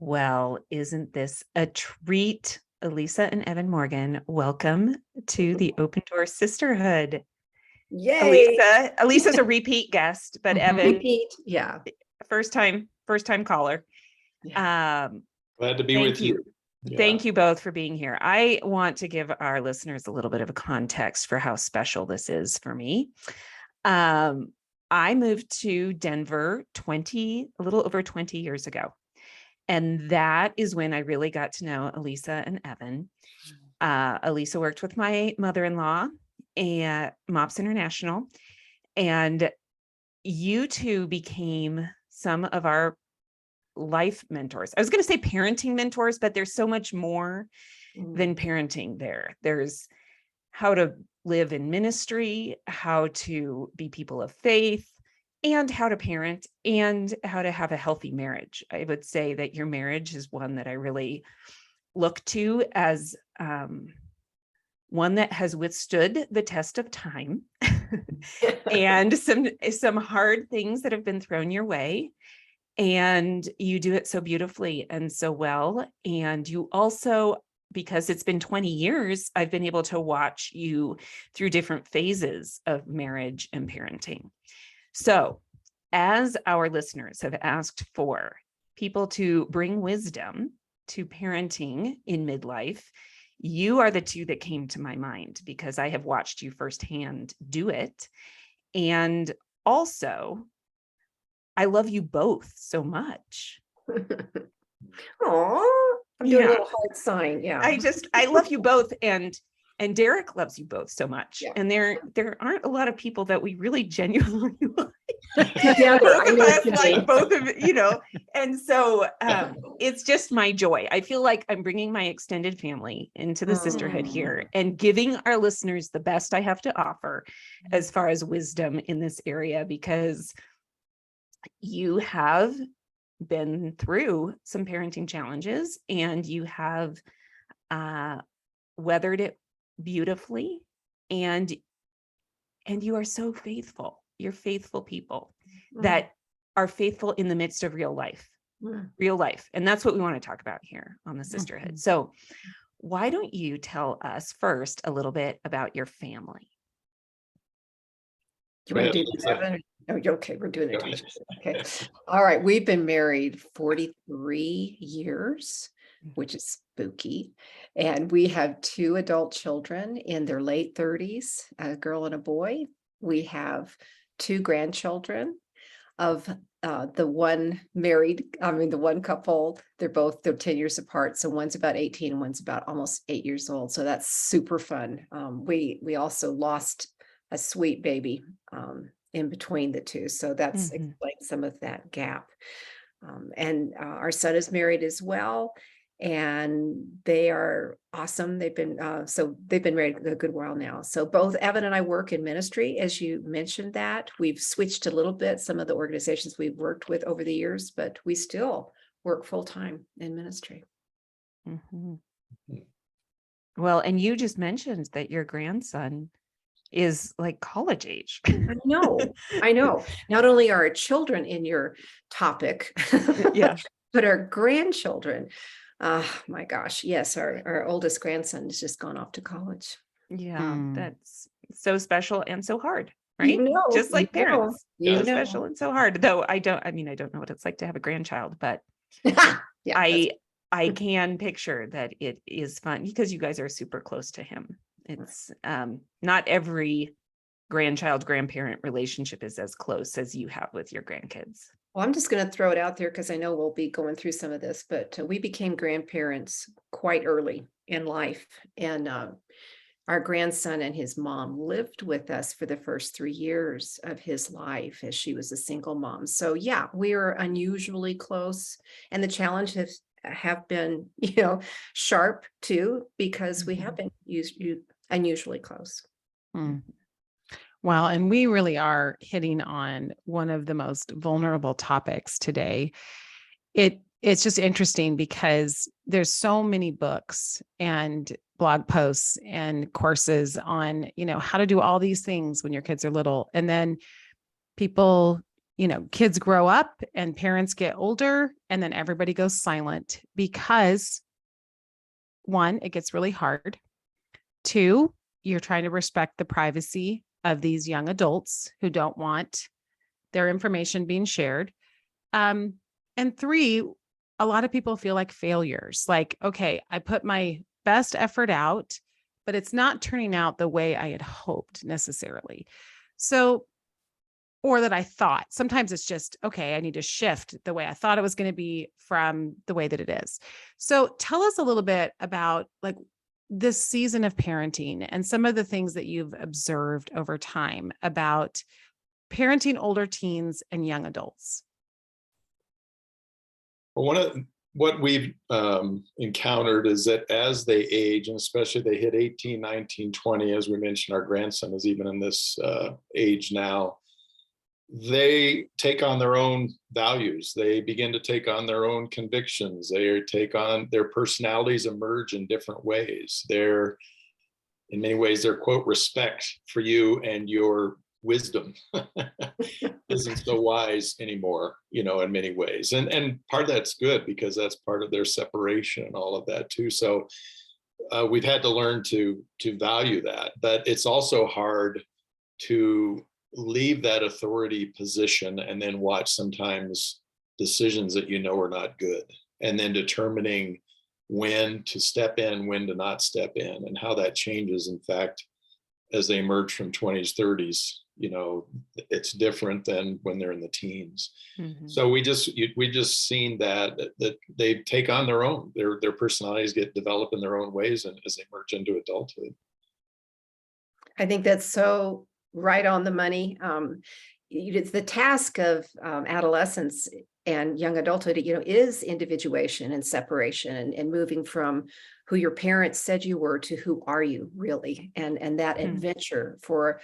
Well, isn't this a treat? Elisa and Evan Morgan, welcome to the Open Door Sisterhood. Yay. Elisa's a repeat guest, but Evan, Repeat. Yeah. first time caller. Glad to be Thank with you. Thank you both for being here. I want to give our listeners a little bit of a context for how special this is for me. I moved to Denver a little over 20 years ago. And that is when I really got to know Elisa and Evan. Elisa worked with my mother-in-law at MOPS International, and you two became some of our life mentors. I was going to say parenting mentors, but there's so much more than parenting there. There's how to live in ministry, how to be people of faith, and how to parent, and how to have a healthy marriage. I would say that your marriage is one that I really look to as one that has withstood the test of time and some hard things that have been thrown your way. And you do it so beautifully and so well. And you also, because it's been 20 years, I've been able to watch you through different phases of marriage and parenting. So, as our listeners have asked for people to bring wisdom to parenting in midlife, you are the two that came to my mind because I have watched you firsthand do it. And also, I love you both so much. Oh, I'm doing a little heart sign. Yeah. I love you both. And Derek loves you both so much. Yeah. And there aren't a lot of people that we really genuinely like. Both of and so it's just my joy. I feel like I'm bringing my extended family into the sisterhood here and giving our listeners the best I have to offer as far as wisdom in this area, because you have been through some parenting challenges and you have weathered it beautifully, and you are so faithful. You're faithful people that are faithful in the midst of real life. And that's what we want to talk about here on the sisterhood. So why don't you tell us first a little bit about your family? Do you want to do this, Evan? Oh, okay, we're doing it. Okay. All right. We've been married 43 years, which is spooky. And we have 2 adult children in their late 30s, a girl and a boy. We have 2 grandchildren of the one couple. They're 10 years apart. So one's about 18 and one's about almost 8 years old. So that's super fun. We also lost a sweet baby in between the two. So that's explains some of that gap. And our son is married as well. And they are awesome. They've been married a good while now. So both Evan and I work in ministry, as you mentioned that. We've switched a little bit, some of the organizations we've worked with over the years, but we still work full-time in ministry. Well, and you just mentioned that your grandson is like college age. I know. Not only are our children in your topic, but our grandchildren. My gosh. Yes. Our oldest grandson has just gone off to college. Yeah. That's so special and so hard, right? Just like parents, special and so hard. Though I don't know what it's like to have a grandchild, but I can picture that it is fun because you guys are super close to him. It's not every grandchild-grandparent relationship is as close as you have with your grandkids. Well, I'm just going to throw it out there because I know we'll be going through some of this, but we became grandparents quite early in life. And our grandson and his mom lived with us for the first 3 years of his life as she was a single mom. So yeah, we are unusually close. And the challenges have been, sharp too, because we have been unusually close. Well, and we really are hitting on one of the most vulnerable topics today. It's just interesting because there's so many books and blog posts and courses on, how to do all these things when your kids are little. And then people kids grow up and parents get older, and then everybody goes silent because, one, it gets really hard. Two, you're trying to respect the privacy of these young adults who don't want their information being shared. And three, a lot of people feel like failures. Like, okay, I put my best effort out, but it's not turning out the way I had hoped necessarily. So, or that I thought. Sometimes it's just, okay, I need to shift the way I thought it was going to be from the way that it is. So tell us a little bit about like this season of parenting and some of the things that you've observed over time about parenting older teens and young adults. Well, one of what we've encountered is that as they age, and especially they hit 18, 19, 20, as we mentioned, our grandson is even in this age now, they take on their own values. They begin to take on their own convictions. They take on their personalities, emerge in different ways. In many ways, their quote, respect for you and your wisdom isn't so wise anymore, in many ways. And part of that's good because that's part of their separation and all of that too. So we've had to learn to value that, but it's also hard to leave that authority position and then watch sometimes decisions that are not good, and then determining when to step in, when to not step in, and how that changes. In fact, as they emerge from 20s, 30s, it's different than when they're in the teens. Mm-hmm. So we just seen that they take on their personalities get developed in their own ways, and as they merge into adulthood. I think that's so right on the money. It's the task of adolescence and young adulthood, is individuation and separation and moving from who your parents said you were to who are you really. And that adventure for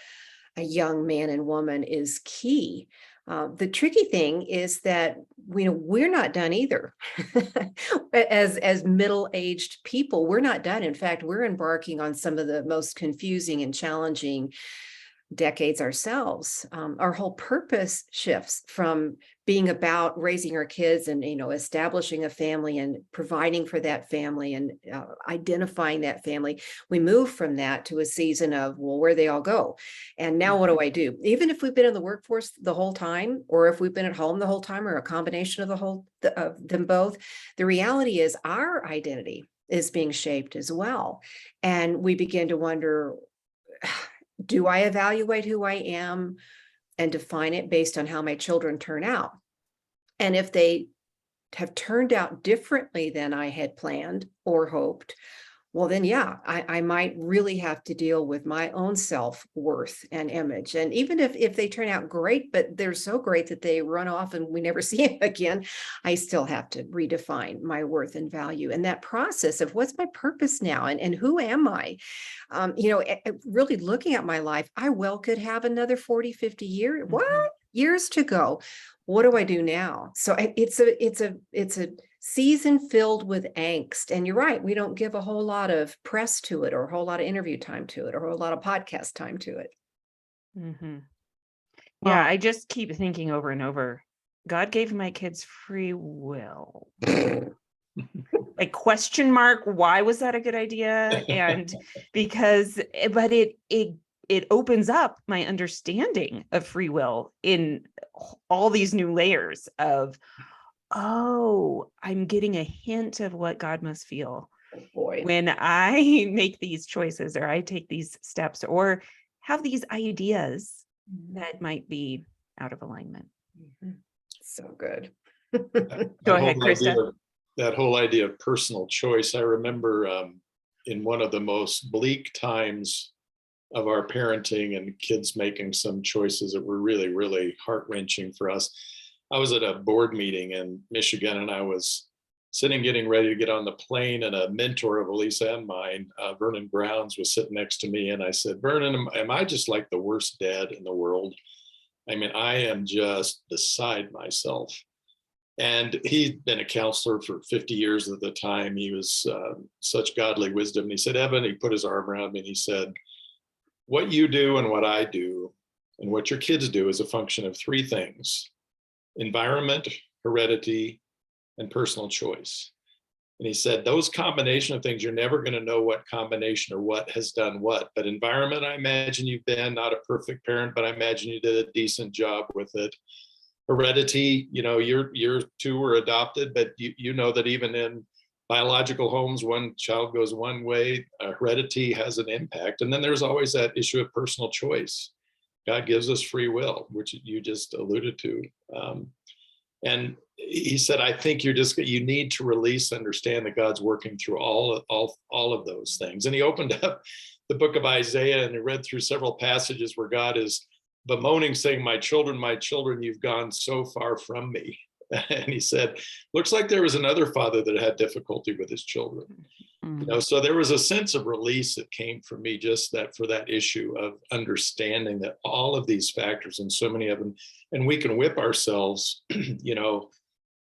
a young man and woman is key. The tricky thing is that we're not done either. as middle-aged people, we're not done. In fact, we're embarking on some of the most confusing and challenging decades ourselves. Our whole purpose shifts from being about raising our kids and establishing a family and providing for that family and identifying that family. We move from that to a season of, well, where they all go, and now what do I do? Even if we've been in the workforce the whole time, or if we've been at home the whole time, or a combination of them both, the reality is our identity is being shaped as well, and we begin to wonder, do I evaluate who I am and define it based on how my children turn out? And if they have turned out differently than I had planned or hoped, well, then, yeah, I might really have to deal with my own self-worth and image. And even if they turn out great, but they're so great that they run off and we never see them again, I still have to redefine my worth and value. And that process of what's my purpose now and who am I? Really looking at my life, I could have another 40, 50 years. Mm-hmm. What? Years to go. What do I do now? So it's a season filled with angst. And you're right, we don't give a whole lot of press to it, or a whole lot of interview time to it, or a lot of podcast time to it. Mm-hmm. Yeah, I just keep thinking over and over, God gave my kids free will. Like, question mark, why was that a good idea? And but it opens up my understanding of free will in all these new layers of, oh, I'm getting a hint of what God must feel when I make these choices, or I take these steps, or have these ideas that might be out of alignment. Mm-hmm. So good. Go ahead, Krista. That whole idea of personal choice. I remember in one of the most bleak times of our parenting and kids making some choices that were really, really heart-wrenching for us. I was at a board meeting in Michigan, and I was sitting getting ready to get on the plane, and a mentor of Elisa and mine, Vernon Browns, was sitting next to me, and I said, Vernon, am I just like the worst dad in the world? I mean, I am just beside myself. And he'd been a counselor for 50 years at the time. He was such godly wisdom. And he said, Evan, he put his arm around me and he said, what you do and what I do and what your kids do is a function of three things: environment, heredity, and personal choice. And he said, those combination of things, you're never going to know what combination or what has done what. But environment, I imagine you've been not a perfect parent, but I imagine you did a decent job with it. Heredity, your two were adopted, but you know that even in biological homes, one child goes one way, heredity has an impact. And then there's always that issue of personal choice. God gives us free will, which you just alluded to. And he said, I think you need to release, understand that God's working through all of those things. And he opened up the book of Isaiah and he read through several passages where God is bemoaning, saying, my children, you've gone so far from me. And he said, looks like there was another father that had difficulty with his children. So there was a sense of release that came from me, just that for that issue of understanding that all of these factors and so many of them, and we can whip ourselves,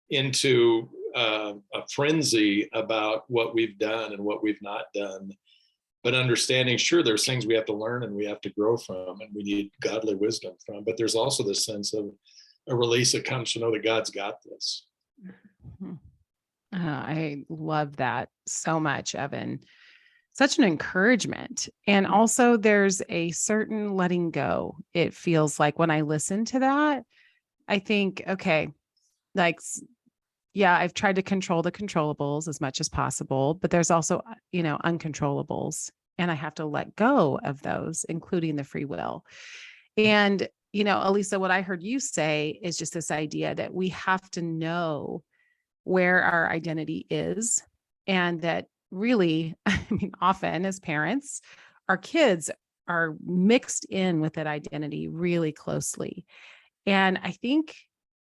into a frenzy about what we've done and what we've not done. But understanding, sure, there's things we have to learn and we have to grow from, and we need godly wisdom from. But there's also this sense of a release that comes to know that God's got this. I love that so much, Evan. Such an encouragement. And also there's a certain letting go. It feels like when I listen to that, I think, okay, like, yeah, I've tried to control the controllables as much as possible, but there's also, uncontrollables, and I have to let go of those, including the free will. And, Elisa, what I heard you say is just this idea that we have to know where our identity is, and that really, often as parents, our kids are mixed in with that identity really closely. And I think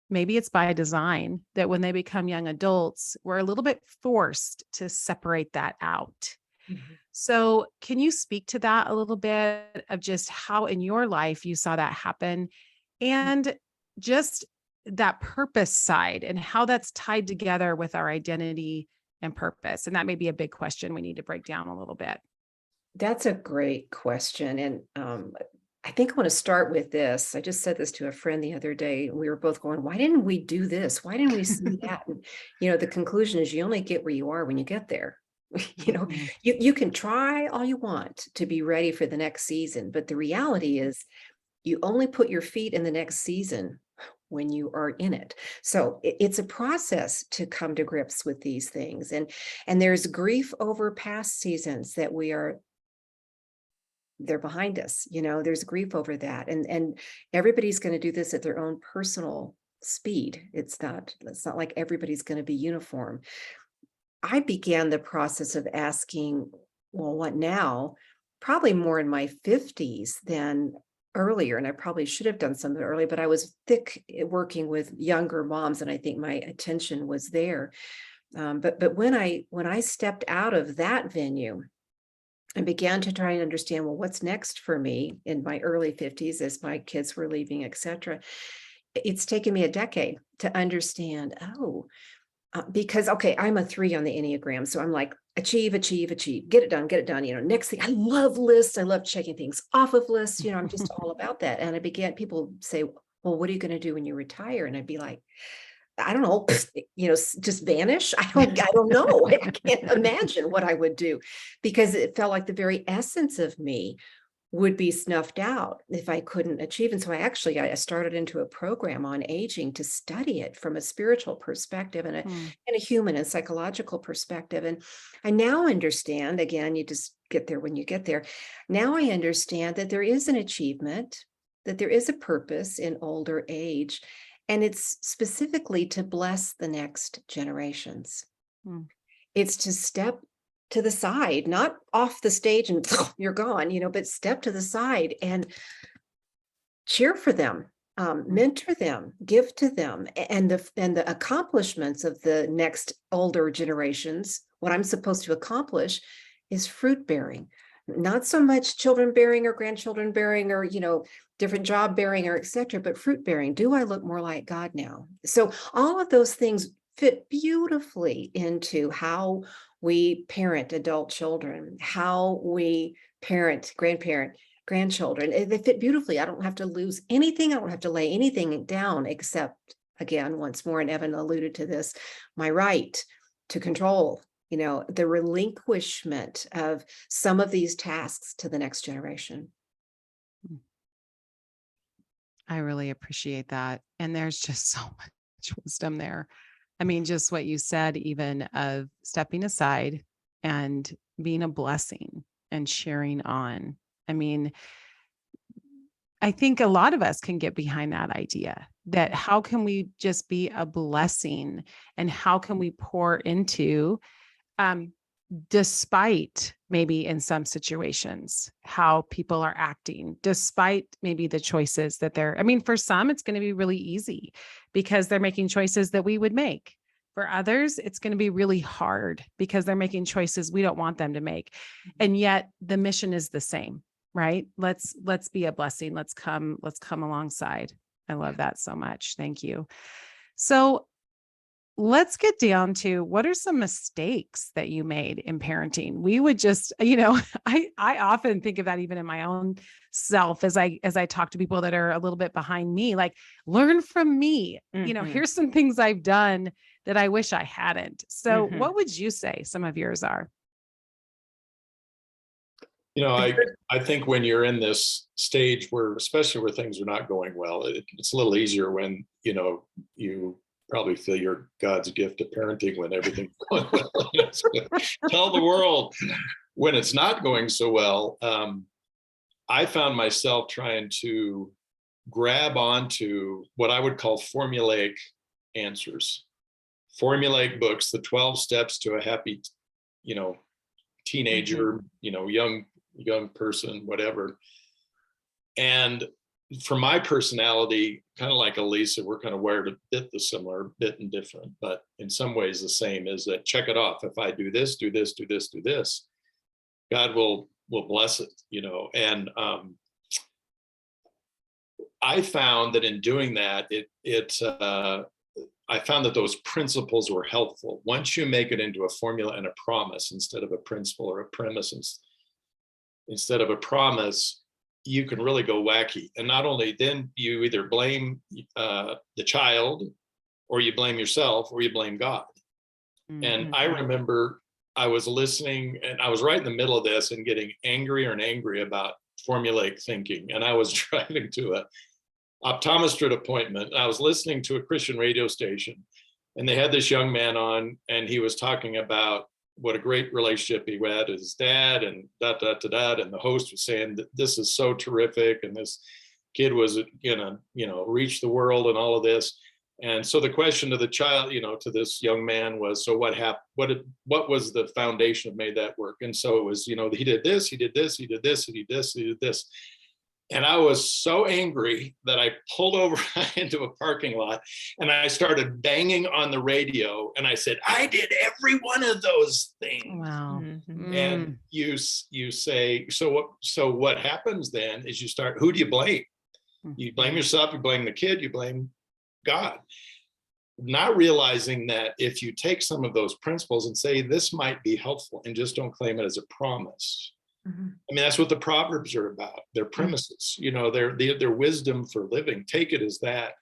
maybe it's by design that when they become young adults, we're a little bit forced to separate that out. So can you speak to that a little bit, of just how in your life you saw that happen, and just that purpose side and how that's tied together with our identity and purpose? And that may be a big question we need to break down a little bit. That's a great question. And I think I want to start with this. I just said this to a friend the other day. We were both going, why didn't we do this? Why didn't we see that? And, the conclusion is you only get where you are when you get there. You can try all you want to be ready for the next season, but the reality is you only put your feet in the next season when you are in it. So it's a process to come to grips with these things. And there's grief over past seasons that they're behind us. There's grief over that. And everybody's going to do this at their own personal speed. It's not like everybody's going to be uniform. I began the process of asking, well, what now? Probably more in my 50s than earlier. And I probably should have done something early, but I was thick working with younger moms, and I think my attention was there. But when I stepped out of that venue and began to try and understand, well, what's next for me in my early 50s as my kids were leaving, et cetera, it's taken me a decade to understand, because, okay, I'm a 3 on the Enneagram. So I'm like, achieve, get it done. Next thing, I love lists. I love checking things off of lists. I'm just all about that. And people say, well, what are you going to do when you retire? And I'd be like, I don't know, just vanish. I don't know. I can't imagine what I would do, because it felt like the very essence of me would be snuffed out if I couldn't achieve. And so I started into a program on aging to study it from a spiritual perspective and a human and psychological perspective. And I now understand, again, you just get there when you get there. Now I understand that there is an achievement, that there is a purpose in older age, and it's specifically to bless the next generations. It's to step to the side, not off the stage and you're gone, but step to the side and cheer for them, mentor them, give to them, and the accomplishments of the next older generations. What I'm supposed to accomplish is fruit bearing, not so much children bearing or grandchildren bearing or different job bearing or et cetera, but fruit bearing. Do I look more like God now? So all of those things fit beautifully into how we parent adult children, how we grandparent grandchildren. They fit beautifully. I don't have to lose anything. I don't have to lay anything down except again, once more, and Evan alluded to this, my right to control, the relinquishment of some of these tasks to the next generation. I really appreciate that. And there's just so much wisdom there. I mean, just what you said, even of stepping aside and being a blessing and sharing on. I mean, I think a lot of us can get behind that idea that how can we just be a blessing and how can we pour into, despite maybe in some situations, how people are acting, despite maybe the choices that I mean, for some, it's going to be really easy because they're making choices that we would make. For others, it's going to be really hard because they're making choices we don't want them to make. And yet the mission is the same, right? Let's be a blessing. Let's come alongside. I love that so much. Thank you. So let's get down to what are some mistakes that you made in parenting? We would just, I often think of that even in my own self as I talk to people that are a little bit behind me, like learn from me. Here's some things I've done that I wish I hadn't. So what would you say some of yours are? I think when you're in this stage especially where things are not going well, it's a little easier when, you probably feel you're God's gift to parenting when everything's going well. Tell the world when it's not going so well. I found myself trying to grab onto what I would call formulaic answers, formulaic books, the 12 steps to a happy, teenager, young person, whatever. And for my personality, kind of like Elisa, we're kind of wired a bit similar, bit and different, but in some ways the same, is that check it off. If I do this, do this, do this, do this, God will bless it, and I found that in doing that, I found that those principles were helpful. Once you make it into a formula and a promise instead of a principle, or a premise instead of a promise, you can really go wacky. And not only then you either blame the child, or you blame yourself, or you blame God. And I remember I was listening and I was right in the middle of this and getting angrier and angry about formulaic thinking. And I was driving to a optometrist appointment. I was listening to a Christian radio station, and they had this young man on, and he was talking about what a great relationship he had with his dad, and and the host was saying that this is so terrific, and this kid was gonna, reach the world and all of this. And so the question to the child, to this young man was, so what happened? What was the foundation that made that work? And so it was, he did this, he did this, he did this, he did this, he did this. And I was so angry that I pulled over into a parking lot and I started banging on the radio. And I said, I did every one of those things. Wow. And you say, so what happens then is you start, who do you blame? You blame yourself, you blame the kid, you blame God. Not realizing that if you take some of those principles and say, this might be helpful, and just don't claim it as a promise. I mean, that's what the Proverbs are about. They're premises, they're wisdom for living. Take it as that.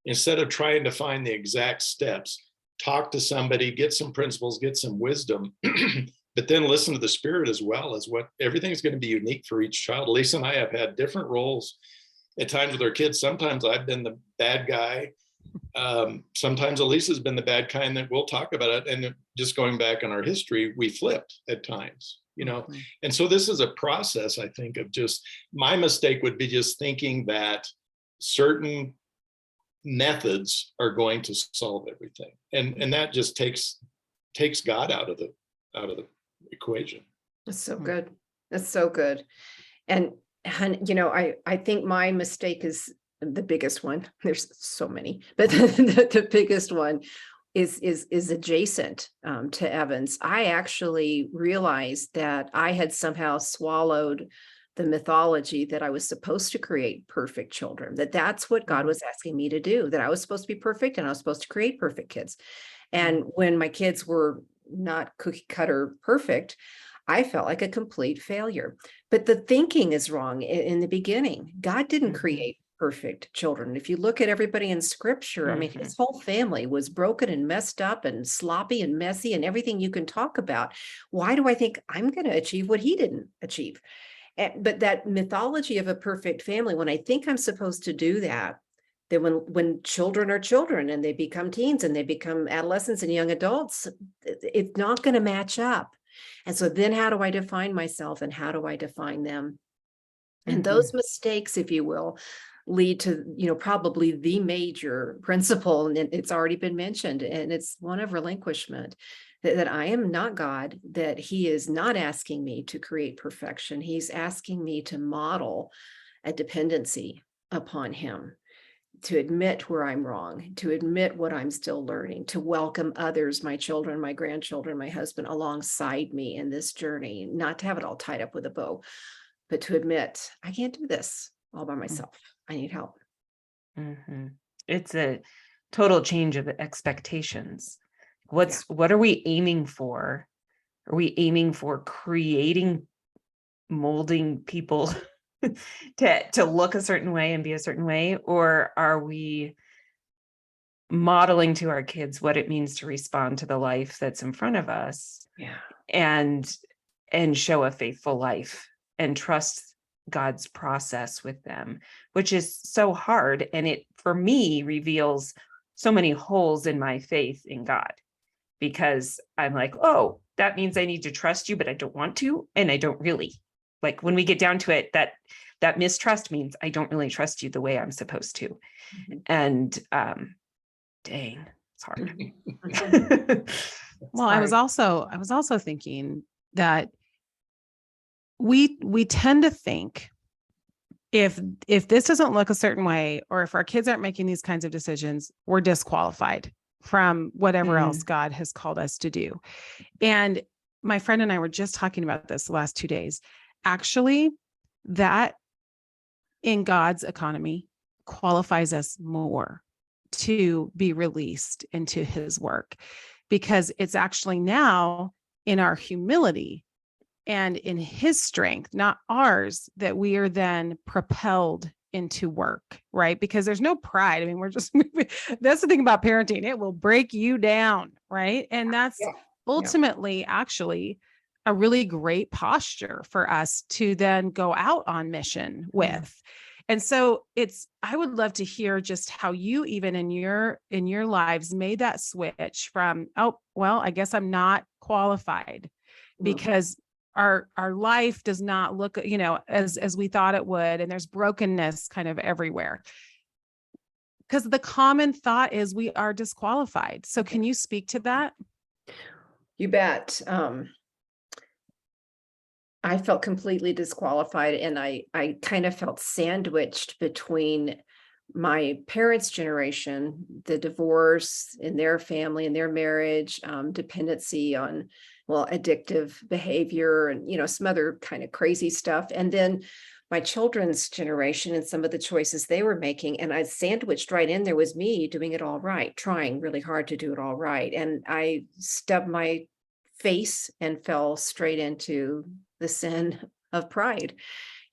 Instead of trying to find the exact steps, talk to somebody, get some principles, get some wisdom, but then listen to the Spirit as well, as what everything's going to be unique for each child. Lisa and I have had different roles at times with our kids. Sometimes I've been the bad guy. Sometimes Elisa's been the bad kind, that we'll talk about it. And just going back in our history, we flipped at times. And so this is a process, I think, of just, my mistake would be just thinking that certain methods are going to solve everything. And that just takes God out of the equation. That's so good. That's so good. And, I think my mistake is the biggest one. There's so many, but the biggest one is adjacent to Evan's. I actually realized that I had somehow swallowed the mythology that I was supposed to create perfect children, that's what God was asking me to do, that I was supposed to be perfect and I was supposed to create perfect kids. And when my kids were not cookie cutter perfect, I felt like a complete failure. But the thinking is wrong in the beginning. God didn't create perfect children. If you look at everybody in scripture, I mean, his whole family was broken and messed up and sloppy and messy and everything you can talk about. Why do I think I'm going to achieve what he didn't achieve? But that mythology of a perfect family, when I think I'm supposed to do that, then when children are children and they become teens and they become adolescents and young adults, it's not going to match up. And so then how do I define myself and how do I define them? And those mistakes, if you will, lead to, probably the major principle, and it's already been mentioned, and it's one of relinquishment, that I am not God, that he is not asking me to create perfection. He's asking me to model a dependency upon him, to admit where I'm wrong, to admit what I'm still learning, to welcome others, my children, my grandchildren, my husband, alongside me in this journey, not to have it all tied up with a bow, but to admit I can't do this all by myself. I need help. It's a total change of expectations. What are we aiming for? Are we aiming for creating, molding people to look a certain way and be a certain way? Or are we modeling to our kids what it means to respond to the life that's in front of us? And show a faithful life and trust God's process with them, which is so hard. And it, for me, reveals so many holes in my faith in God, because I'm like, oh, that means I need to trust you, but I don't want to. And I don't really. Like, when we get down to it, that mistrust means I don't really trust you the way I'm supposed to. And dang, it's hard. Well, I was also thinking that we tend to think, if this doesn't look a certain way, or if our kids aren't making these kinds of decisions, we're disqualified from whatever else God has called us to do. And my friend and I were just talking about this the last 2 days. Actually, that in God's economy qualifies us more to be released into his work, because it's actually now in our humility and in his strength, not ours, that we are then propelled into work, right? Because there's no pride. I mean, that's the thing about parenting. It will break you down, right? And that's ultimately actually a really great posture for us to then go out on mission with. And so I would love to hear just how you, even in your lives, made that switch from, oh, well, I guess I'm not qualified, because our life does not look, as we thought it would. And there's brokenness kind of everywhere, because the common thought is we are disqualified. So can you speak to that? You bet. I felt completely disqualified, and I kind of felt sandwiched between my parents' generation, the divorce in their family and their marriage, dependency on, addictive behavior and, some other kind of crazy stuff. And then my children's generation and some of the choices they were making. And I sandwiched right in there was me doing it all right, trying really hard to do it all right. And I stubbed my face and fell straight into the sin of pride,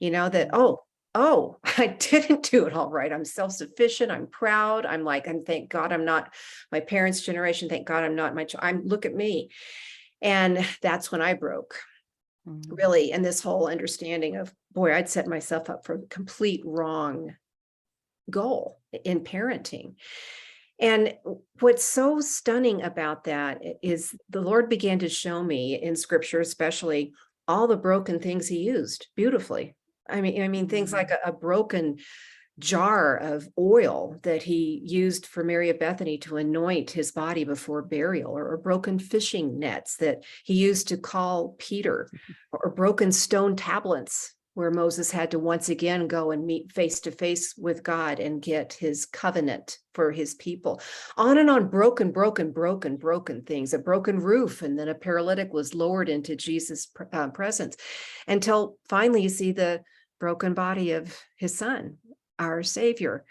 that, oh, I didn't do it all right. I'm self-sufficient. I'm proud. and thank God I'm not my parents' generation. Thank God I'm not look at me. And that's when I broke, really. And this whole understanding of, boy, I'd set myself up for the complete wrong goal in parenting. And what's so stunning about that is the Lord began to show me in scripture, especially, all the broken things he used beautifully. I mean, things like a broken jar of oil that he used for Mary of Bethany to anoint his body before burial, or broken fishing nets that he used to call Peter, or broken stone tablets where Moses had to once again go and meet face to face with God and get his covenant for his people. On and on, broken things, a broken roof, and then a paralytic was lowered into Jesus' presence, until finally you see the broken body of his son, our Savior.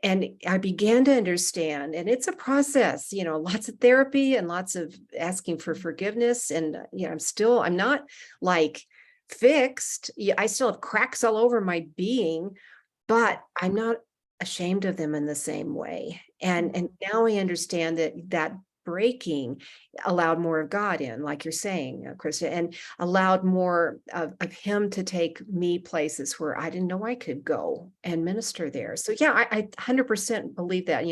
And I began to understand, and it's a process, lots of therapy and lots of asking for forgiveness. And, I'm not like fixed. I still have cracks all over my being, but I'm not ashamed of them in the same way. And now I understand that breaking allowed more of God in, like you're saying, Krista, and allowed more of him to take me places where I didn't know I could go and minister there. So yeah, I 100% believe that,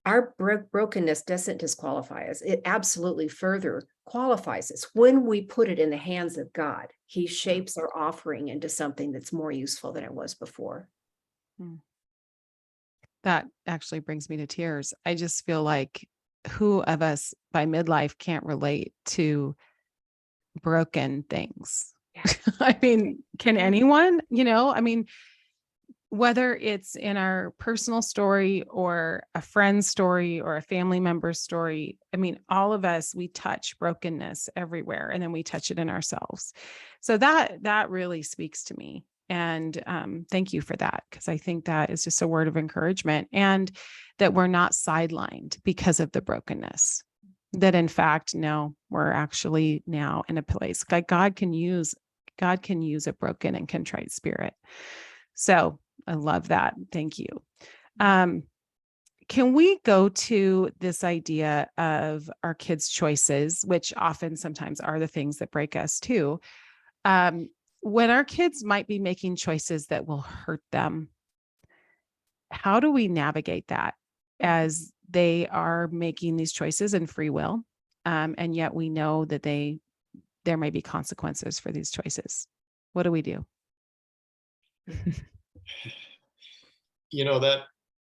our brokenness doesn't disqualify us. It absolutely further qualifies us. When we put it in the hands of God, he shapes our offering into something that's more useful than it was before. That actually brings me to tears. I just feel like who of us by midlife can't relate to broken things? I mean, can anyone, I mean, whether it's in our personal story or a friend's story or a family member's story, I mean, all of us, we touch brokenness everywhere, and then we touch it in ourselves. So that really speaks to me. And thank you for that, because I think that is just a word of encouragement, and that we're not sidelined because of the brokenness. That in fact, no, we're actually now in a place like God can use a broken and contrite spirit. So I love that. Thank you. Can we go to this idea of our kids' choices, which often sometimes are the things that break us too? When our kids might be making choices that will hurt them, how do we navigate that as they are making these choices in free will? And yet we know that there may be consequences for these choices. What do we do?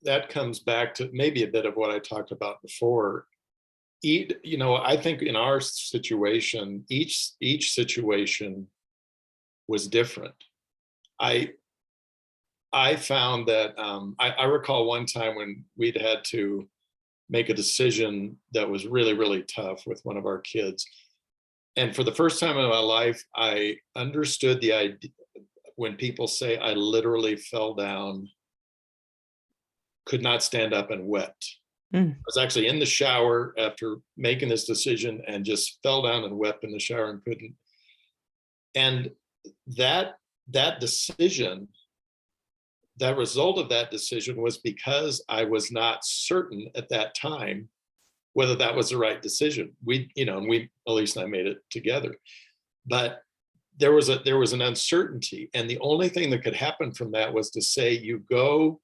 That comes back to maybe a bit of what I talked about before. I think in our situation, each situation was different. I found that I recall one time when we'd had to make a decision that was really, really tough with one of our kids. And for the first time in my life, I understood the idea when people say I literally fell down, could not stand up, and wept. I was actually in the shower after making this decision and just fell down and wept in the shower and couldn't. And that decision, that result of that decision was because I was not certain at that time whether that was the right decision. Elise and I made it together, but there was an uncertainty, and the only thing that could happen from that was to say, you go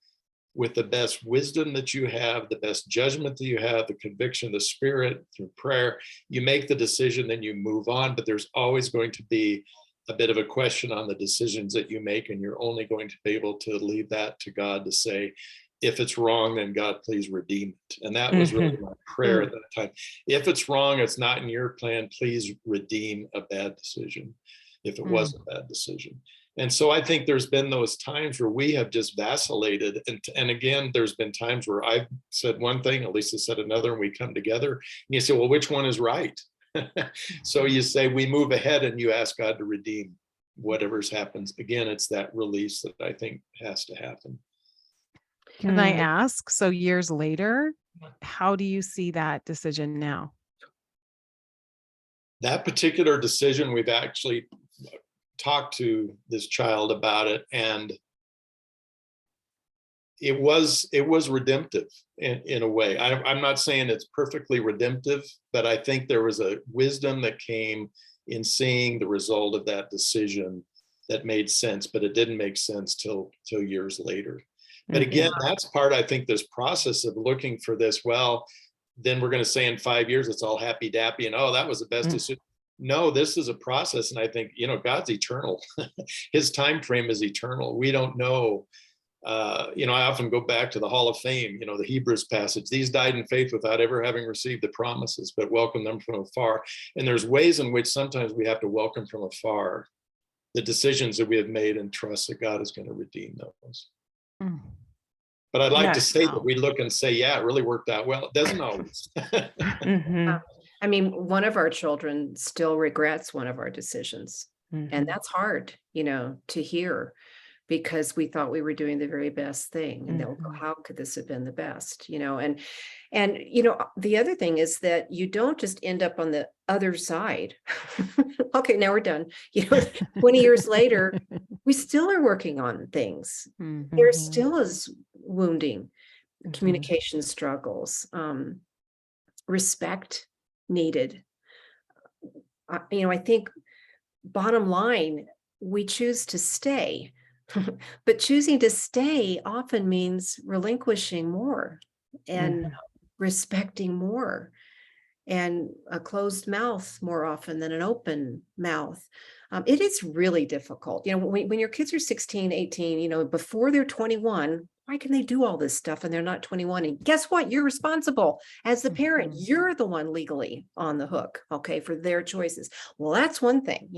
with the best wisdom that you have, the best judgment that you have, the conviction of the Spirit through prayer. You make the decision, then you move on, but there's always going to be a bit of a question on the decisions that you make, and you're only going to be able to leave that to God to say, if it's wrong, then God, please redeem it. And that was really my prayer at that time. If it's wrong, it's not in your plan, please redeem a bad decision, if it was a bad decision. And so I think there's been those times where we have just vacillated. And again, there's been times where I've said one thing, Elisa said another, and we come together. And you say, well, which one is right? So you say, we move ahead and you ask God to redeem whatever's happens. Again, it's that release that I think has to happen. Can I ask, so years later, how do you see that decision now? That particular decision, we've actually talked to this child about it, and it was redemptive in a way. I'm not saying it's perfectly redemptive, but I think there was a wisdom that came in seeing the result of that decision that made sense, but it didn't make sense till years later. But again, that's part, I think, this process of looking for this, well, then we're going to say in 5 years, it's all happy dappy and, oh, that was the best decision. No, this is a process. And I think, God's eternal. His time frame is eternal. We don't know. I often go back to the Hall of Fame, the Hebrews passage. These died in faith without ever having received the promises, but welcome them from afar. And there's ways in which sometimes we have to welcome from afar the decisions that we have made and trust that God is going to redeem those. But I'd like to say that we look and say, yeah, it really worked out well. It doesn't always. I mean, one of our children still regrets one of our decisions. And that's hard, to hear because we thought we were doing the very best thing. And they'll go, Mhm. how could this have been the best? And the other thing is that you don't just end up on the other side. Okay, now we're done. 20 years later, we still are working on things. There Mhm. still is wounding, Mhm. communication struggles, respect needed. I think bottom line, we choose to stay, but choosing to stay often means relinquishing more and Mhm. respecting more, and a closed mouth more often than an open mouth. It is really difficult. When your kids are 16, 18, before they're 21, why can they do all this stuff and they're not 21? And guess what? You're responsible as the parent. Mhm. You're the one legally on the hook, okay, for their choices. Well, that's one thing,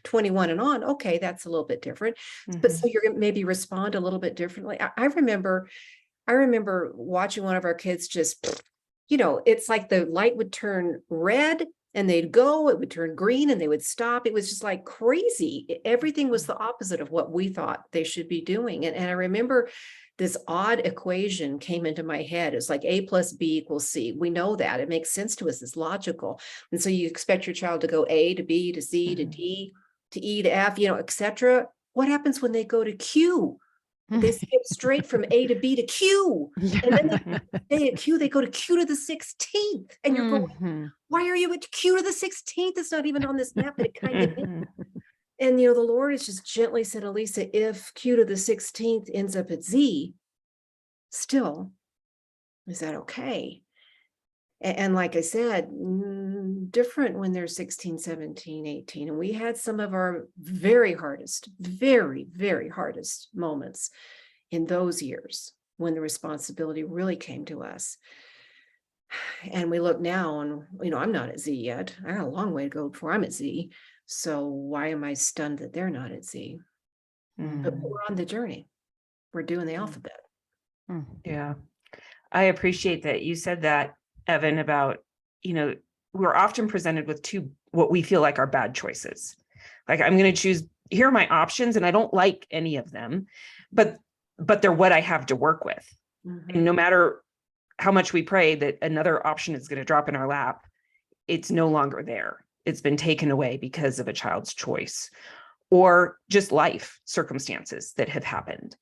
21 and on. Okay, that's a little bit different. But so Mhm. you're gonna maybe respond a little bit differently. I remember watching one of our kids just, it's like the light would turn red and they'd go, it would turn green and they would stop. It was just like crazy. Everything was the opposite of what we thought they should be doing. And I remember this odd equation came into my head. It's like A plus B equals C. We know that. It makes sense to us. It's logical. And so you expect your child to go A to B to C to Mhm. D to E to F, etc. What happens when they go to Q? They skip straight from A to B to Q. And then they Mhm. stay at Q, they go to Q to the 16th. And you're going, Mhm. why are you at Q to the 16th? It's not even on this map, but it kind of is. Mhm. And the Lord has just gently said, Elisa, if Q to the 16th ends up at Z, still, is that okay? And like I said, different when they're 16, 17, 18. And we had some of our very hardest, very, very hardest moments in those years when the responsibility really came to us. And we look now and, I'm not at Z yet. I got a long way to go before I'm at Z. So why am I stunned that they're not at Z? But Mhm. we're on the journey. We're doing the Mm. alphabet. Yeah. I appreciate that you said that, Evan, about, we're often presented with two, what we feel like are bad choices. Like, I'm going to choose, here are my options, and I don't like any of them, but they're what I have to work with. And no matter how much we pray that another option is going to drop in our lap, it's no longer there. It's been taken away because of a child's choice or just life circumstances that have happened.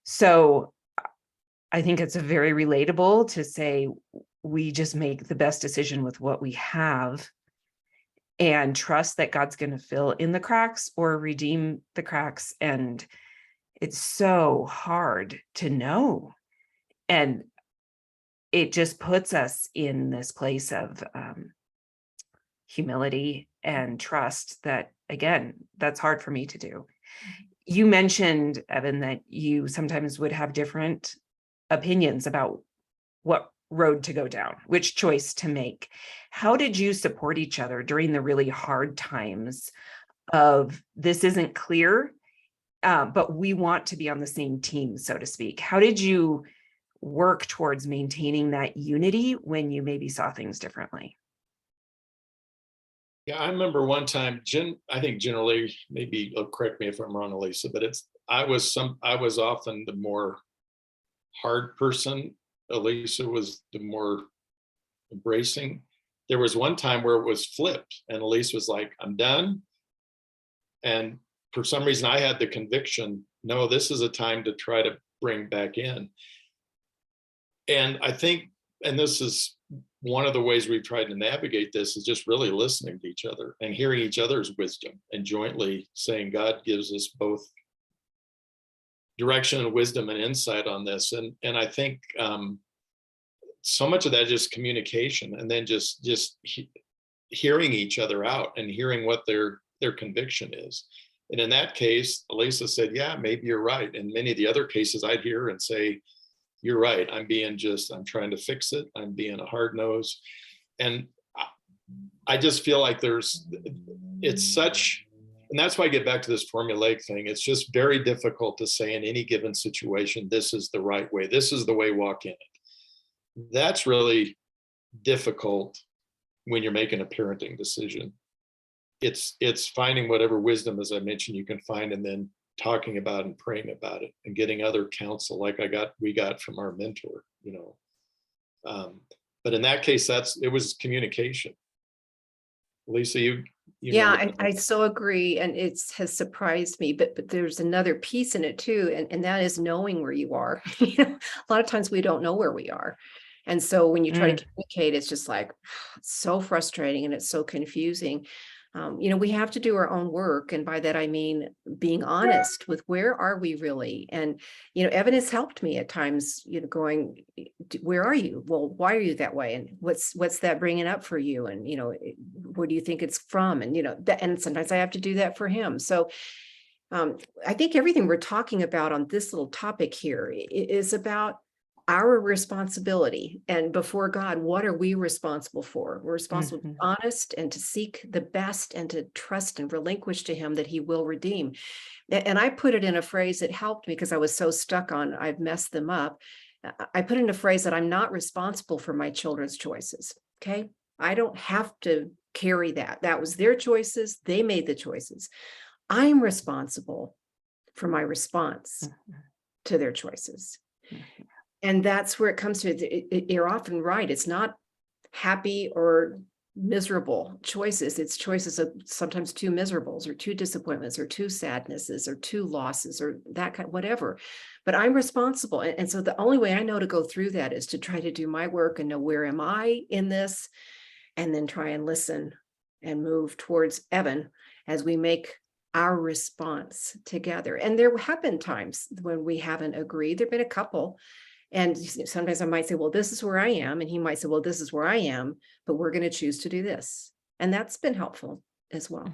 So I think it's very relatable to say we just make the best decision with what we have and trust that God's going to fill in the cracks or redeem the cracks. And it's so hard to know. And it just puts us in this place of humility and trust that, again, that's hard for me to do. You mentioned, Evan, that you sometimes would have different opinions about what road to go down, which choice to make. How did you support each other during the really hard times of this isn't clear, but we want to be on the same team, so to speak? How did you work towards maintaining that unity when you maybe saw things differently? Yeah, I remember one time, I think generally, maybe correct me if I'm wrong, Elisa, but I was often the more hard person. Elisa was the more embracing. There was one time where it was flipped, and Elise was like, I'm done. And for some reason, I had the conviction, no, this is a time to try to bring back in. And I think, and this is one of the ways we've tried to navigate this, is just really listening to each other and hearing each other's wisdom and jointly saying, God gives us both direction and wisdom and insight on this. And I think so much of that is just communication, and then just hearing each other out and hearing what their conviction is. And in that case, Elisa said, yeah, maybe you're right. And many of the other cases I'd hear and say, you're right. I'm trying to fix it. I'm being a hard nose. And I just feel like it's such, and that's why I get back to this formulaic thing. It's just very difficult to say in any given situation, this is the right way. This is the way, walk in it. That's really difficult when you're making a parenting decision. It's finding whatever wisdom, as I mentioned, you can find, and then talking about and praying about it and getting other counsel like we got from our mentor, but in that case, it was communication. Lisa, you Yeah, I so agree. And has surprised me, but there's another piece in it too. And that is knowing where you are. A lot of times we don't know where we are. And so when you try to communicate, it's just like so frustrating and it's so confusing. We have to do our own work. And by that, I mean, being honest with where are we really? And, Evan has helped me at times, going, where are you? Well, why are you that way? And what's that bringing up for you? And, where do you think it's from? And, and sometimes I have to do that for him. So I think everything we're talking about on this little topic here is about our responsibility, and before God, what are we responsible for? We're responsible to be honest and to seek the best and to trust and relinquish to him that he will redeem. And I put it in a phrase that helped me because I was so stuck on I've messed them up. I put in a phrase that I'm not responsible for my children's choices. Okay. I don't have to carry that. That was their choices. They made the choices. I'm responsible for my response to their choices. And that's where it comes to. You're often right. It's not happy or miserable choices. It's choices of sometimes two miserables or two disappointments or two sadnesses or two losses or that kind, whatever. But I'm responsible. And so the only way I know to go through that is to try to do my work and know where am I in this, and then try and listen and move towards Evan as we make our response together. And there have been times when we haven't agreed. There've been a couple. And sometimes I might say, well, this is where I am. And he might say, well, this is where I am, but we're going to choose to do this. And that's been helpful as well.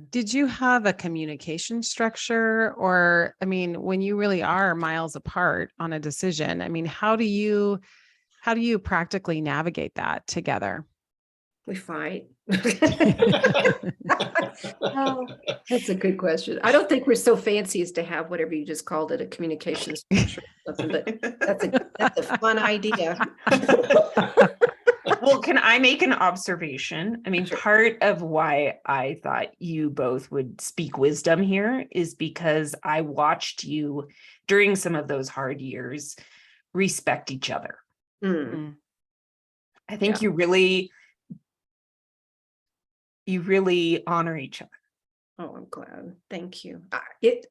Did you have a communication structure? Or, I mean, when you really are miles apart on a decision, I mean, how do you practically navigate that together? We fight. Oh, that's a good question. I don't think we're so fancy as to have whatever you just called it, a communication structure or something, but that's a fun idea. Well, can I make an observation? I mean, part of why I thought you both would speak wisdom here is because I watched you during some of those hard years respect each other. I think you really honor each other. Oh, I'm glad. Thank you.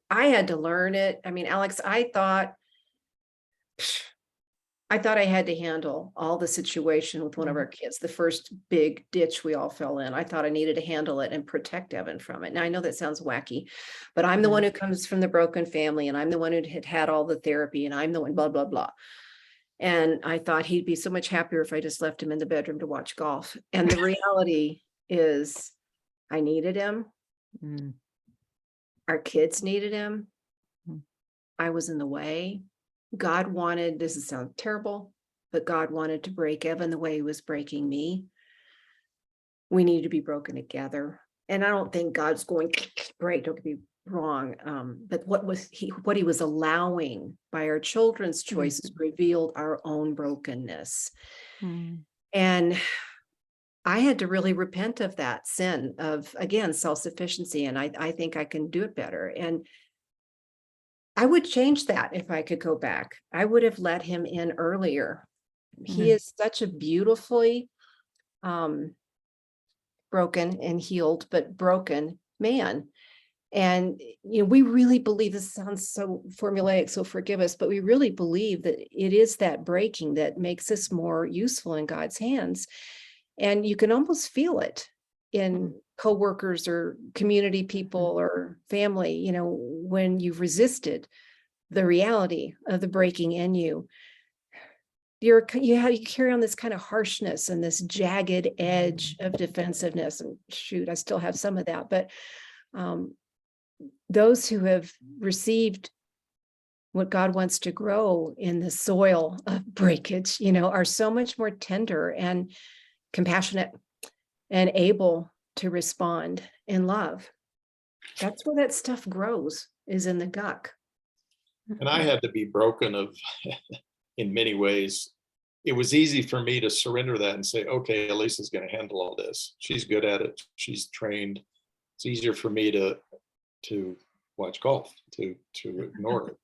I had to learn it. I mean, Alex, I thought I had to handle all the situation with one of our kids, the first big ditch we all fell in. I thought I needed to handle it and protect Evan from it. Now, I know that sounds wacky, but I'm the one who comes from the broken family, and I'm the one who had all the therapy, and I'm the one, blah, blah, blah. And I thought he'd be so much happier if I just left him in the bedroom to watch golf. And the reality is I needed him. Our kids needed him. I was in the way. God wanted, this sounds terrible, but God wanted to break Evan the way he was breaking me. We needed to be broken together. And I don't think God's going break, don't get me wrong. But what he was allowing by our children's choices revealed our own brokenness. And I had to really repent of that sin of, again, self-sufficiency. And I think I can do it better. And I would change that if I could go back. I would have let him in earlier. He is such a beautifully broken and healed, but broken man. And, we really believe, this sounds so formulaic, so forgive us, but we really believe that it is that breaking that makes us more useful in God's hands. And you can almost feel it in coworkers or community people or family, when you've resisted the reality of the breaking in you. You carry on this kind of harshness and this jagged edge of defensiveness. And shoot, I still have some of that. But those who have received what God wants to grow in the soil of breakage, are so much more tender and compassionate and able to respond in love. That's where that stuff grows, is in the guck. And I had to be broken in many ways. It was easy for me to surrender that and say, okay, Elisa's going to handle all this. She's good at it. She's trained. It's easier for me to watch golf, to ignore it.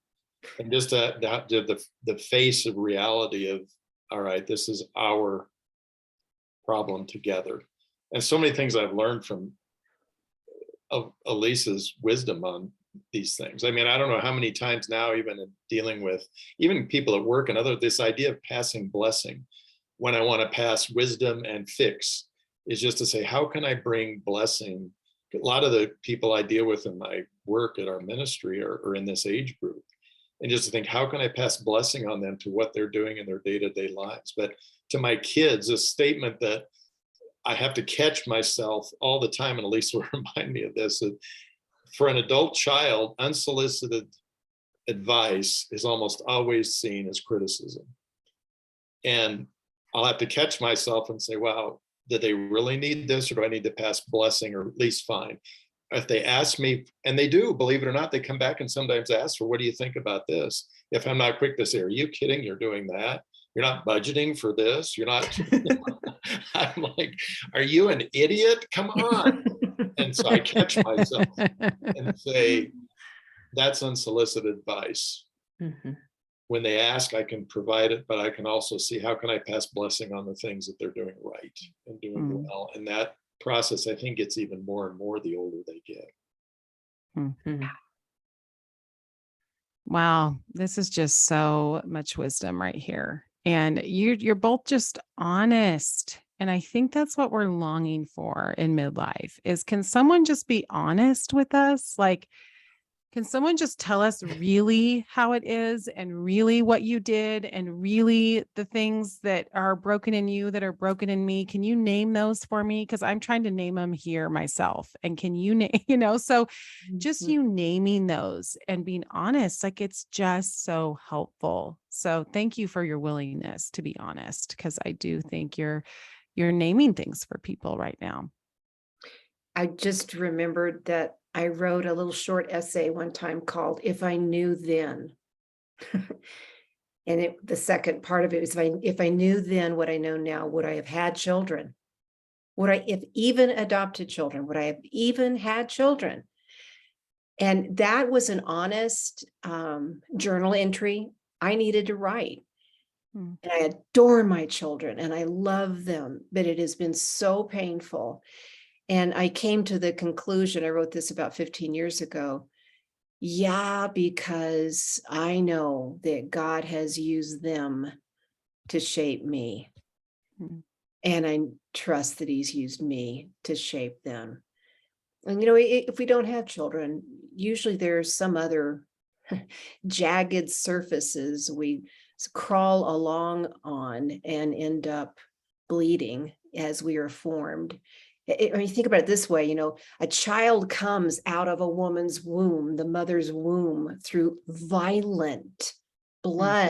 And just the face of reality of, all right, this is our problem together. And so many things I've learned from Elisa's wisdom on these things. I mean, I don't know how many times now, even in dealing with even people at work and other, this idea of passing blessing, when I want to pass wisdom and fix, is just to say, how can I bring blessing? A lot of the people I deal with in my work at our ministry are in this age group. And just to think, how can I pass blessing on them to what they're doing in their day-to-day lives? But to my kids, a statement that I have to catch myself all the time, and Elisa will remind me of this, that for an adult child, unsolicited advice is almost always seen as criticism. And I'll have to catch myself and say, wow, did they really need this, or do I need to pass blessing, or at least fine? If they ask me, and they do, believe it or not, they come back and sometimes ask for, what do you think about this? If I'm not quick to say, are you kidding? You're doing that? You're not budgeting for this? You're not, I'm like, are you an idiot? Come on. And so I catch myself and say, that's unsolicited advice. Mhm. When they ask, I can provide it, but I can also see, how can I pass blessing on the things that they're doing right and doing well? And that process, I think, gets even more and more the older they get. Mhm. Wow, this is just so much wisdom right here. And you're both just honest. And I think that's what we're longing for in midlife is, can someone just be honest with us? Like, can someone just tell us really how it is, and really what you did, and really the things that are broken in you that are broken in me? Can you name those for me? Because I'm trying to name them here myself. And can you name, so just you naming those and being honest, like, it's just so helpful. So thank you for your willingness to be honest, because I do think you're naming things for people right now. I just remembered that I wrote a little short essay one time called "If I Knew Then." And the second part of it was, if I knew then what I know now, would I have had children? Would I have even adopted children? Would I have even had children? And that was an honest journal entry I needed to write. Hmm. And I adore my children and I love them, but it has been so painful. And I came to the conclusion, I wrote this about 15 years ago. Yeah, because I know that God has used them to shape me. Mhm. And I trust that he's used me to shape them. And, if we don't have children, usually there's some other jagged surfaces we crawl along on and end up bleeding as we are formed. When you think about it this way, a child comes out of a woman's womb, the mother's womb, through violent blood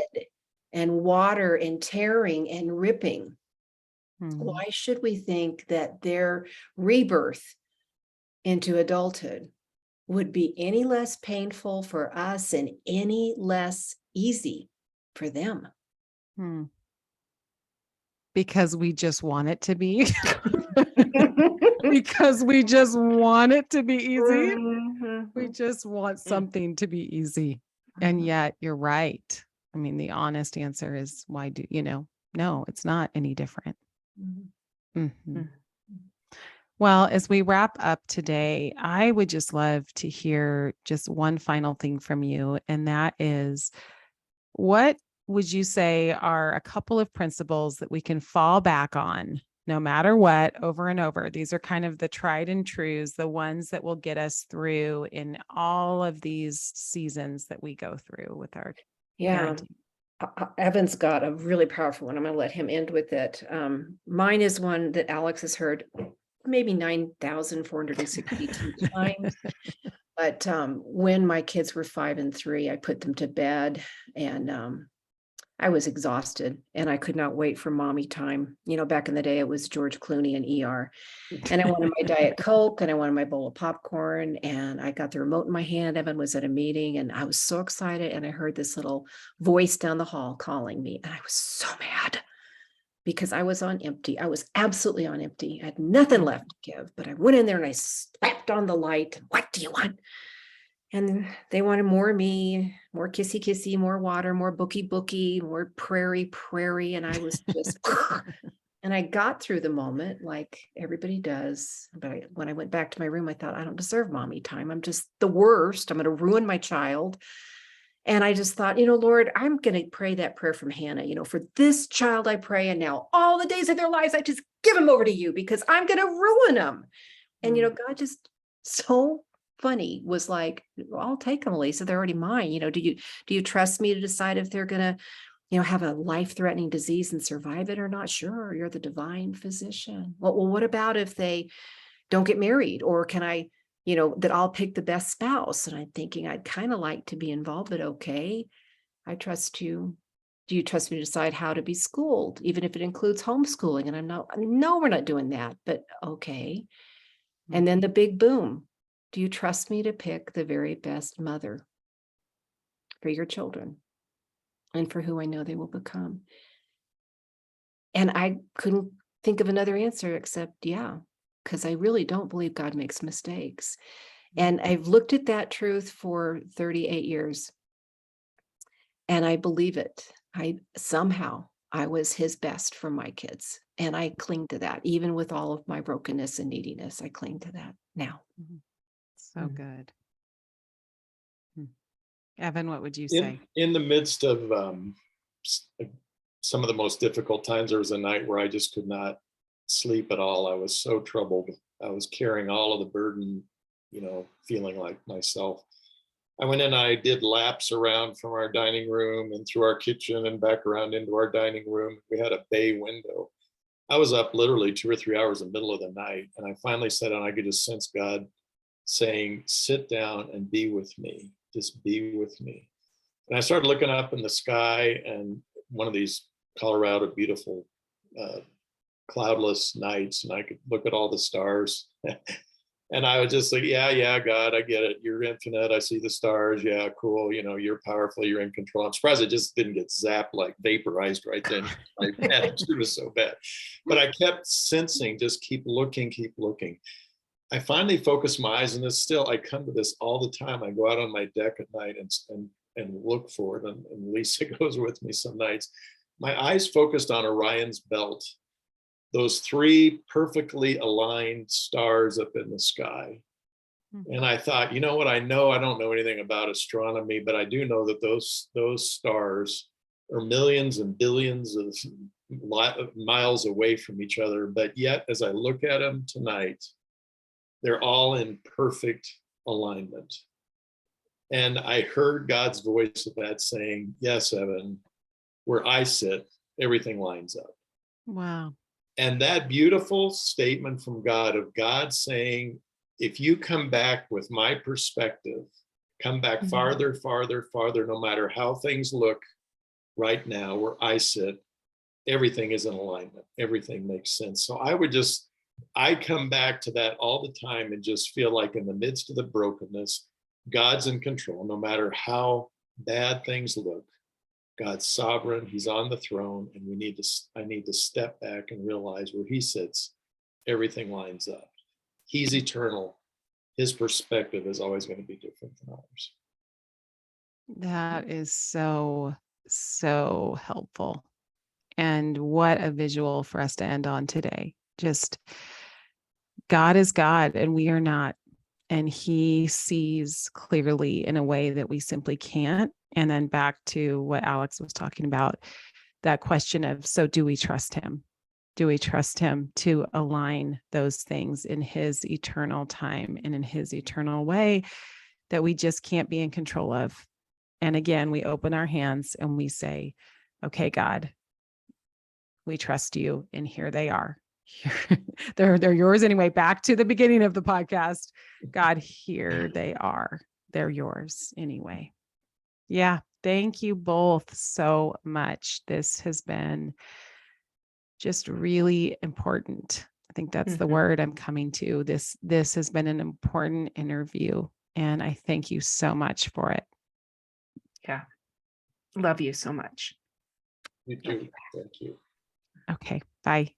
and water and tearing and ripping. Why should we think that their rebirth into adulthood would be any less painful for us and any less easy for them? Because we just want it to be. Because we just want it to be easy. We just want something to be easy. And yet you're right. I mean, the honest answer is, why do no, it's not any different. Mhm. Well, as we wrap up today, I would just love to hear just one final thing from you. And that is, what would you say are a couple of principles that we can fall back on no matter what, over and over? These are kind of the tried and trues, the ones that will get us through in all of these seasons that we go through with our parenting. Evan's got a really powerful one. I'm going to let him end with it. Mine is one that Alex has heard maybe 9,462 times. But when my kids were 5 and 3, I put them to bed, and I was exhausted and I could not wait for mommy time. Back in the day, it was George Clooney and ER. And I wanted my Diet Coke and I wanted my bowl of popcorn, and I got the remote in my hand. Evan was at a meeting and I was so excited, and I heard this little voice down the hall calling me, and I was so mad because I was on empty. I was absolutely on empty. I had nothing left to give, but I went in there and I slapped on the light. What do you want? And they wanted more of me, more kissy kissy, more water, more bookie bookie, more prairie prairie. And I was just, and I got through the moment like everybody does. But when I went back to my room, I thought, I don't deserve mommy time. I'm just the worst. I'm going to ruin my child. And I just thought, Lord, I'm going to pray that prayer from Hannah, for this child I pray. And now all the days of their lives, I just give them over to you because I'm going to ruin them. And, God just so funny was like, I'll take them, Elisa. They're already mine. Do you trust me to decide if they're going to, have a life-threatening disease and survive it or not? Sure. You're the divine physician. Well, what about if they don't get married? Or can I, that I'll pick the best spouse? And I'm thinking I'd kind of like to be involved, but okay, I trust you. Do you trust me to decide how to be schooled, even if it includes homeschooling? And no, we're not doing that, but okay. And then the big boom. Do you trust me to pick the very best mother for your children and for who I know they will become? And I couldn't think of another answer except, yeah, because I really don't believe God makes mistakes. And I've looked at that truth for 38 years. And I believe it. I was his best for my kids. And I cling to that, even with all of my brokenness and neediness. I cling to that now. So good. Evan, what would you In, say? in the midst of some of the most difficult times, there was a night where I just could not sleep at all. I was so troubled. I was carrying all of the burden, feeling like myself. I went in, I did laps around from our dining room and through our kitchen and back around into our dining room. We had a bay window. I was up literally 2 or 3 hours in the middle of the night. And I finally sat down, I could just sense God saying, sit down and be with me. Just be with me. And I started looking up in the sky, and one of these Colorado beautiful cloudless nights, and I could look at all the stars. And I was just like, yeah, God, I get it. You're infinite. I see the stars. Yeah, cool. You're powerful. You're in control. I'm surprised it just didn't get zapped, like vaporized right then. My attitude was so bad. But I kept sensing, just keep looking, keep looking. I finally focused my eyes, and I come to this all the time. I go out on my deck at night and look for it. And Lisa goes with me some nights. My eyes focused on Orion's belt, those 3 perfectly aligned stars up in the sky. And I thought, what I know, I don't know anything about astronomy, but I do know that those stars are millions and billions of miles away from each other. But yet, as I look at them tonight, they're all in perfect alignment. And I heard God's voice of that saying, yes, Evan, where I sit, everything lines up. Wow. And that beautiful statement from God, of God saying, if you come back with my perspective, come back farther, farther, farther, no matter how things look right now, where I sit, everything is in alignment. Everything makes sense. So I come back to that all the time and just feel like in the midst of the brokenness, God's in control, no matter how bad things look. God's sovereign, he's on the throne, and I need to step back and realize where he sits, everything lines up. He's eternal. His perspective is always going to be different than ours. That is so, so helpful. And what a visual for us to end on today. Just God is God and we are not. And he sees clearly in a way that we simply can't. And then back to what Alex was talking about, that question of, so do we trust him? Do we trust him to align those things in his eternal time and in his eternal way that we just can't be in control of? And again, we open our hands and we say, okay, God, we trust you. And here they are. They're yours anyway. Back to the beginning of the podcast. God, here they are. They're yours anyway. Yeah. Thank you both so much. This has been just really important. I think that's the word I'm coming to. This has been an important interview, and I thank you so much for it. Yeah. Love you so much. You too. Thank you. Okay. Bye.